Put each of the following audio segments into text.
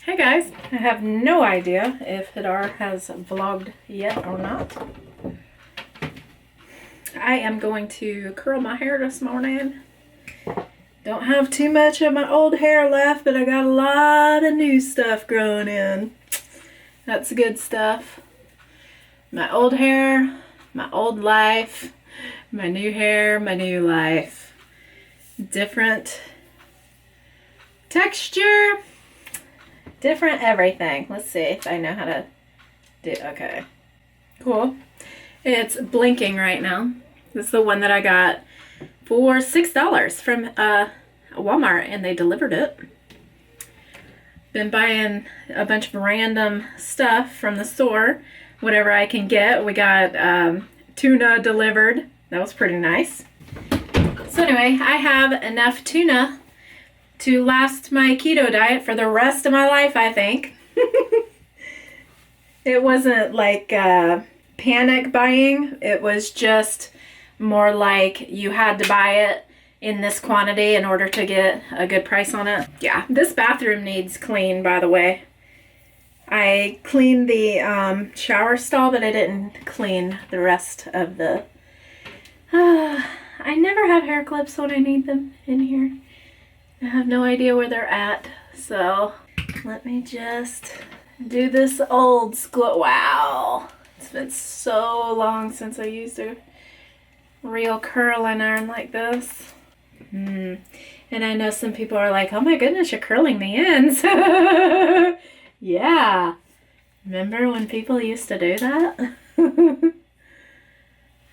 Hey guys, I have no idea if Hadar has vlogged yet or not. I am going to curl my hair this morning. Don't have too much of my old hair left, but I got a lot of new stuff growing in. That's good stuff. My old hair, my old life, my new hair, my new life. Different texture. Different everything. Let's see if I know how to do. Okay, cool. It's blinking right now. This is the one that I got for $6 from Walmart, and they delivered it. Been buying a bunch of random stuff from the store, whatever I can get. We got tuna delivered. That was pretty nice. So anyway, I have enough tuna to last my keto diet for the rest of my life, I think. It wasn't like panic buying. It was just more like you had to buy it in this quantity in order to get a good price on it. Yeah, this bathroom needs clean, by the way. I cleaned the shower stall, but I didn't clean the rest of the... I never have hair clips when I need them in here. I have no idea where they're at, so let me just do this old school. Wow, it's been so long since I used a real curling iron like this. And I know some people are like, oh my goodness, you're curling the ends. Yeah, remember when people used to do that?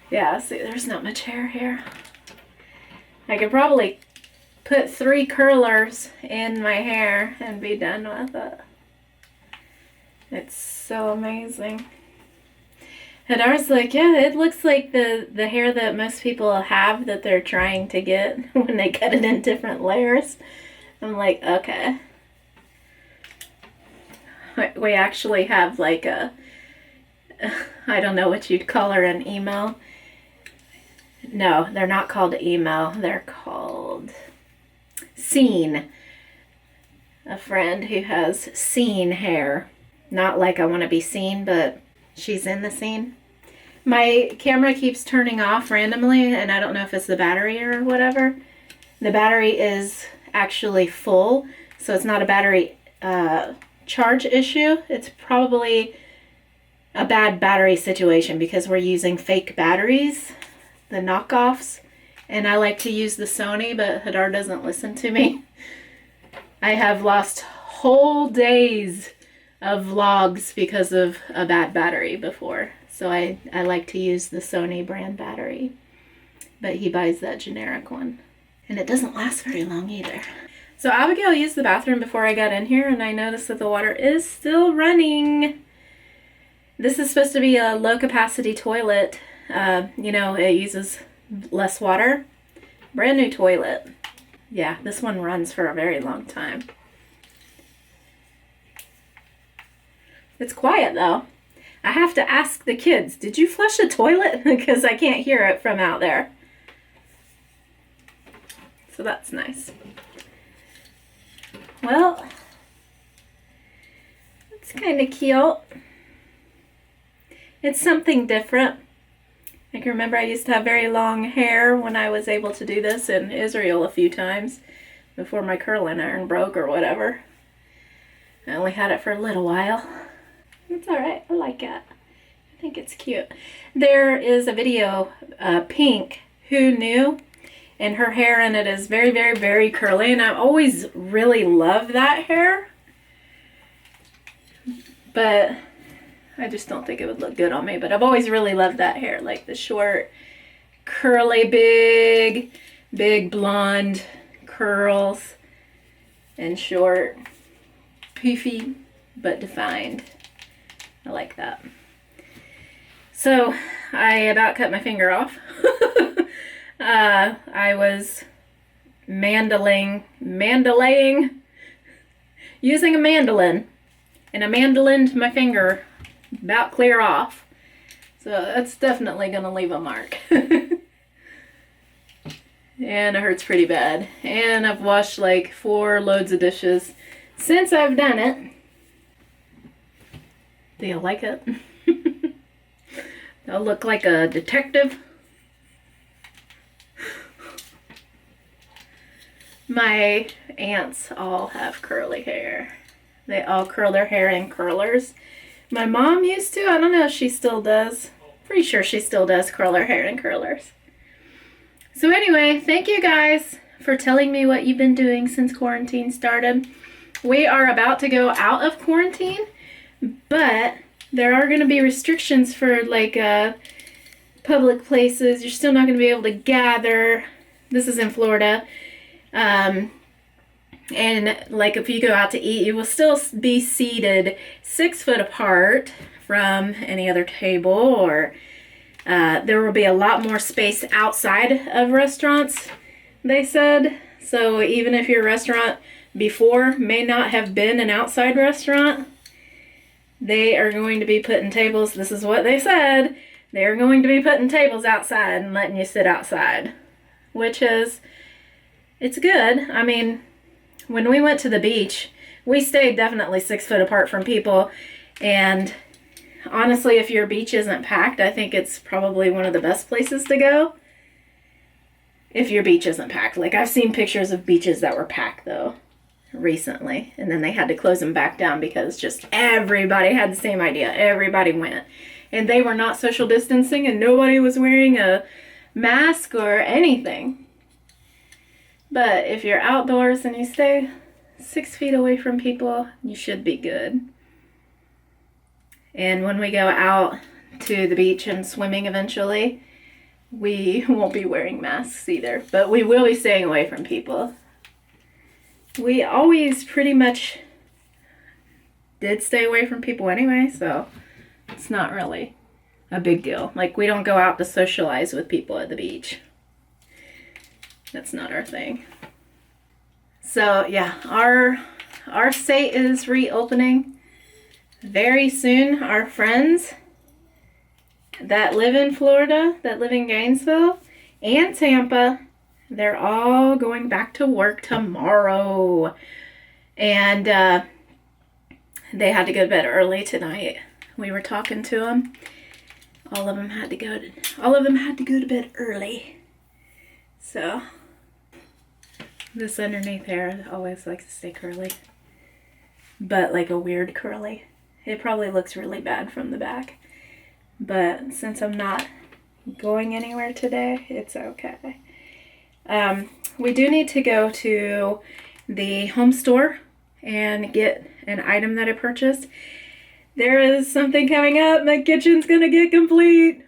Yeah, see, there's not much hair here. I could probably put 3 curlers in my hair and be done with it. It's so amazing. Hadar's like, yeah, it looks like the hair that most people have that they're trying to get when they cut it in different layers. I'm like, okay. We actually have like a, I don't know what you'd call her, an emo. No, they're not called emo. They're called scene. A friend who has scene hair. Not like I want to be seen, but she's in the scene. My camera keeps turning off randomly, and I don't know if it's the battery or whatever. The battery is actually full, so it's not a battery charge issue. It's probably a bad battery situation because we're using fake batteries, the knockoffs. And I like to use the Sony, but Hadar doesn't listen to me. I have lost whole days of vlogs because of a bad battery before. So I like to use the Sony brand battery. But he buys that generic one. And it doesn't last very long either. So Abigail used the bathroom before I got in here, and I noticed that the water is still running. This is supposed to be a low capacity toilet. You know, it uses less water. Brand new toilet. Yeah, this one runs for a very long time. It's quiet though. I have to ask the kids, did you flush the toilet? Because I can't hear it from out there. So that's nice. Well, it's kind of cute. It's something different. I can remember I used to have very long hair when I was able to do this in Israel a few times before my curling iron broke or whatever. I only had it for a little while. It's alright, I like it. I think it's cute. There is a video, Pink, who knew, and her hair in it is very, very, very curly, and I always really love that hair. But I just don't think it would look good on me, but I've always really loved that hair, like the short, curly, big blonde curls and short, poofy, but defined. I like that. So I about cut my finger off. I was mandalaying, using a mandolin, and I mandolined my finger about clear off. So that's definitely going to leave a mark. And it hurts pretty bad. And I've washed like 4 loads of dishes since I've done it. Do you like it? I look like a detective. My aunts all have curly hair. They all curl their hair in curlers. My mom used to. I don't know if she still does. Pretty sure she still does curl her hair in curlers. So anyway, thank you guys for telling me what you've been doing since quarantine started. We are about to go out of quarantine, but there are going to be restrictions for like public places. You're still not going to be able to gather. This is in Florida. And like if you go out to eat, you will still be seated 6 foot apart from any other table, or there will be a lot more space outside of restaurants, they said. So even if your restaurant before may not have been an outside restaurant, they are going to be putting tables. This is what they said. They're going to be putting tables outside and letting you sit outside, which is, it's good. I mean, when we went to the beach, we stayed definitely 6 foot apart from people. And honestly, if your beach isn't packed, I think it's probably one of the best places to go. If your beach isn't packed. Like, I've seen pictures of beaches that were packed, though, recently. And then they had to close them back down because just everybody had the same idea. Everybody went. And they were not social distancing, and nobody was wearing a mask or anything. But if you're outdoors and you stay 6 feet away from people, you should be good. And when we go out to the beach and swimming eventually, we won't be wearing masks either. But we will be staying away from people. We always pretty much did stay away from people anyway, so it's not really a big deal. Like, we don't go out to socialize with people at the beach. That's not our thing. So yeah, our state is reopening very soon. Our friends that live in Florida, that live in Gainesville and Tampa, they're all going back to work tomorrow. And they had to go to bed early tonight. We were talking to them. All of them had to go to bed early. So this underneath hair always likes to stay curly, but like a weird curly. It probably looks really bad from the back, but since I'm not going anywhere today, it's okay. We do need to go to the home store and get an item that I purchased. There is something coming up. My kitchen's gonna get complete.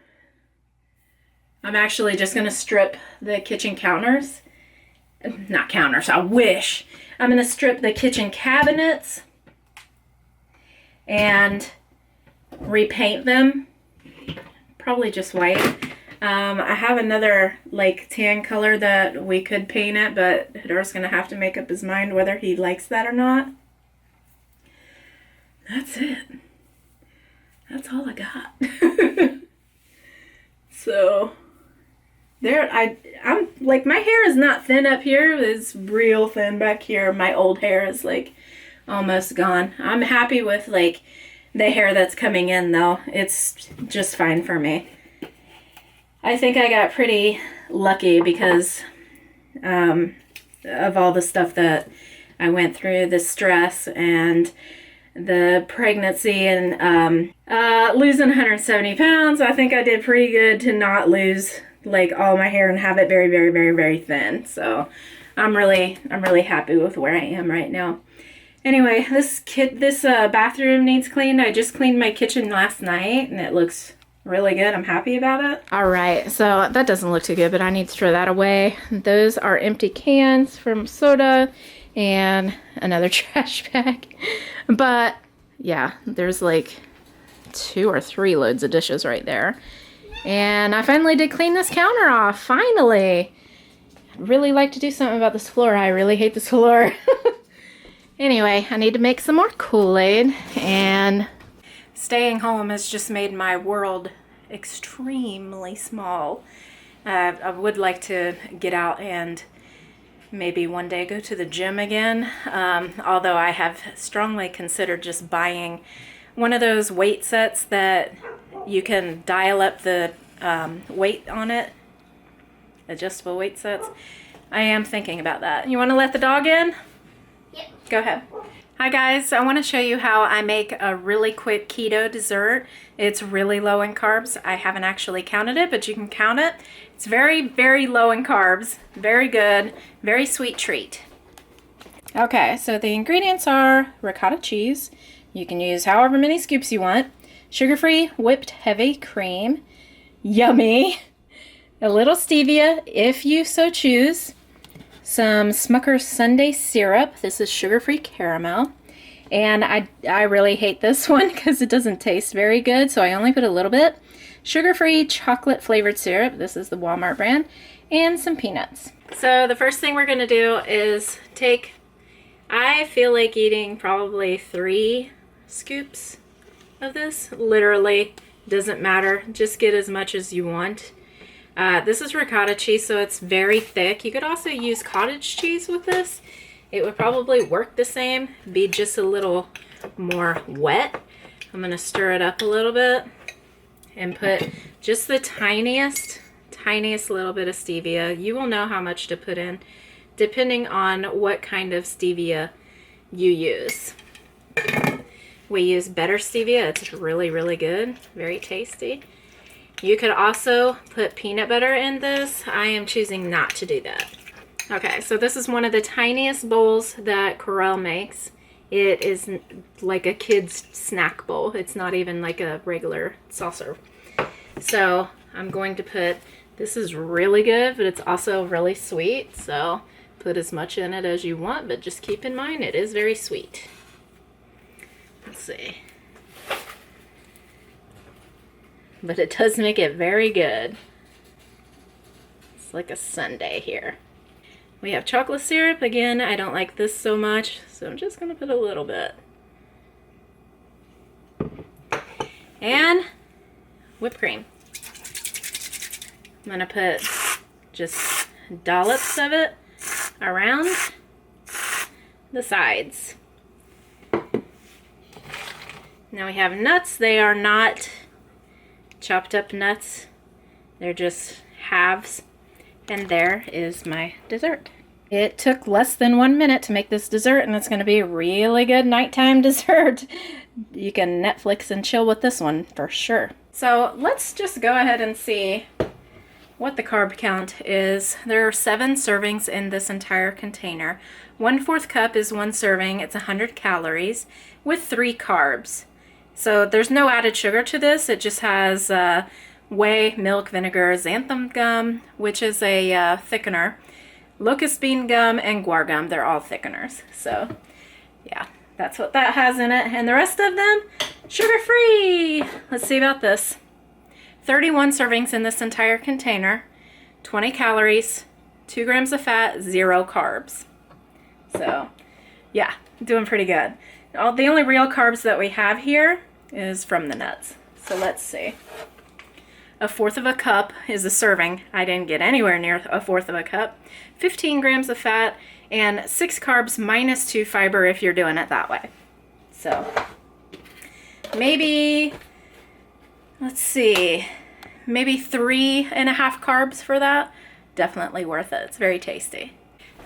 I'm actually just gonna strip the kitchen counters. Not counters, I wish. I'm going to strip the kitchen cabinets and repaint them. Probably just white. I have another like tan color that we could paint it, but Hadar's going to have to make up his mind whether he likes that or not. That's it. That's all I got. So there, I'm like, my hair is not thin up here. It's real thin back here. My old hair is like almost gone. I'm happy with like the hair that's coming in though. It's just fine for me. I think I got pretty lucky because of all the stuff that I went through, the stress and the pregnancy and losing 170 pounds. I think I did pretty good to not lose like all my hair and have it very, very, very, very thin. So I'm really happy with where I am right now. Anyway, this bathroom needs cleaned. I just cleaned my kitchen last night and it looks really good. I'm happy about it. All right, so that doesn't look too good, but I need to throw that away. Those are empty cans from soda and another trash bag. But yeah, there's like 2 or 3 loads of dishes right there. And I finally did clean this counter off, finally. I'd really like to do something about this floor. I really hate this floor. Anyway, I need to make some more Kool-Aid, and staying home has just made my world extremely small. I would like to get out and maybe one day go to the gym again, although I have strongly considered just buying one of those weight sets that you can dial up the weight on it. Adjustable weight sets. I am thinking about that. You want to let the dog in? Yep. Go ahead. Hi guys, I want to show you how I make a really quick keto dessert. It's really low in carbs. I haven't actually counted it, but you can count it. It's very, very low in carbs. Very good. Very sweet treat. Okay, so the ingredients are ricotta cheese. You can use however many scoops you want. Sugar-free whipped heavy cream. Yummy. A little stevia if you so choose. Some Smucker's Sundae syrup. This is sugar-free caramel. And I really hate this one because it doesn't taste very good, so I only put a little bit. Sugar-free chocolate flavored syrup. This is the Walmart brand. And some peanuts. So the first thing we're going to do is take, I feel like eating probably 3 scoops of this. Literally doesn't matter. Just get as much as you want. This is ricotta cheese, so it's very thick. You could also use cottage cheese with this. It would probably work the same, be just a little more wet. I'm going to stir it up a little bit and put just the tiniest little bit of stevia. You will know how much to put in depending on what kind of stevia you use. We use better stevia. It's really, really good. Very tasty. You could also put peanut butter in this. I am choosing not to do that. Okay, so this is one of the tiniest bowls that Corel makes. It is like a kid's snack bowl. It's not even like a regular saucer. So I'm going to put, this is really good, but it's also really sweet. So put as much in it as you want, but just keep in mind it is very sweet. Let's see. But it does make it very good. It's like a sundae here. We have chocolate syrup. Again, I don't like this so much, so I'm just going to put a little bit. And whipped cream. I'm going to put just dollops of it around the sides. Now we have nuts. They are not chopped up nuts. They're just halves. And there is my dessert. It took less than 1 minute to make this dessert, and it's going to be a really good nighttime dessert. You can Netflix and chill with this one for sure. So let's just go ahead and see what the carb count is. There are 7 servings in this entire container. 1/4 cup is 1 serving. It's 100 calories with 3 carbs. So there's no added sugar to this. It just has whey, milk, vinegar, xanthan gum, which is a thickener, locust bean gum, and guar gum. They're all thickeners. So yeah, that's what that has in it. And the rest of them, sugar-free. Let's see about this. 31 servings in this entire container, 20 calories, 2 grams of fat, 0 carbs. So yeah, doing pretty good. The only real carbs that we have here is from the nuts. So let's see. 1/4 cup is a serving. I didn't get anywhere near 1/4 cup. 15 grams of fat and 6 carbs minus 2 fiber if you're doing it that way. So maybe, let's see, maybe 3.5 carbs for that. Definitely worth it. It's very tasty.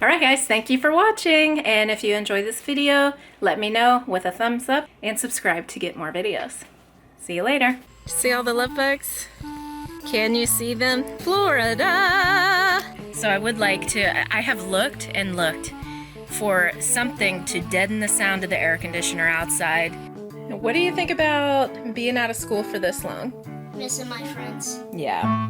Alright guys, thank you for watching, and if you enjoyed this video, let me know with a thumbs up and subscribe to get more videos. See you later. See all the love bugs? Can you see them? Florida! So I would like to, I have looked and looked for something to deaden the sound of the air conditioner outside. What do you think about being out of school for this long? Missing my friends. Yeah.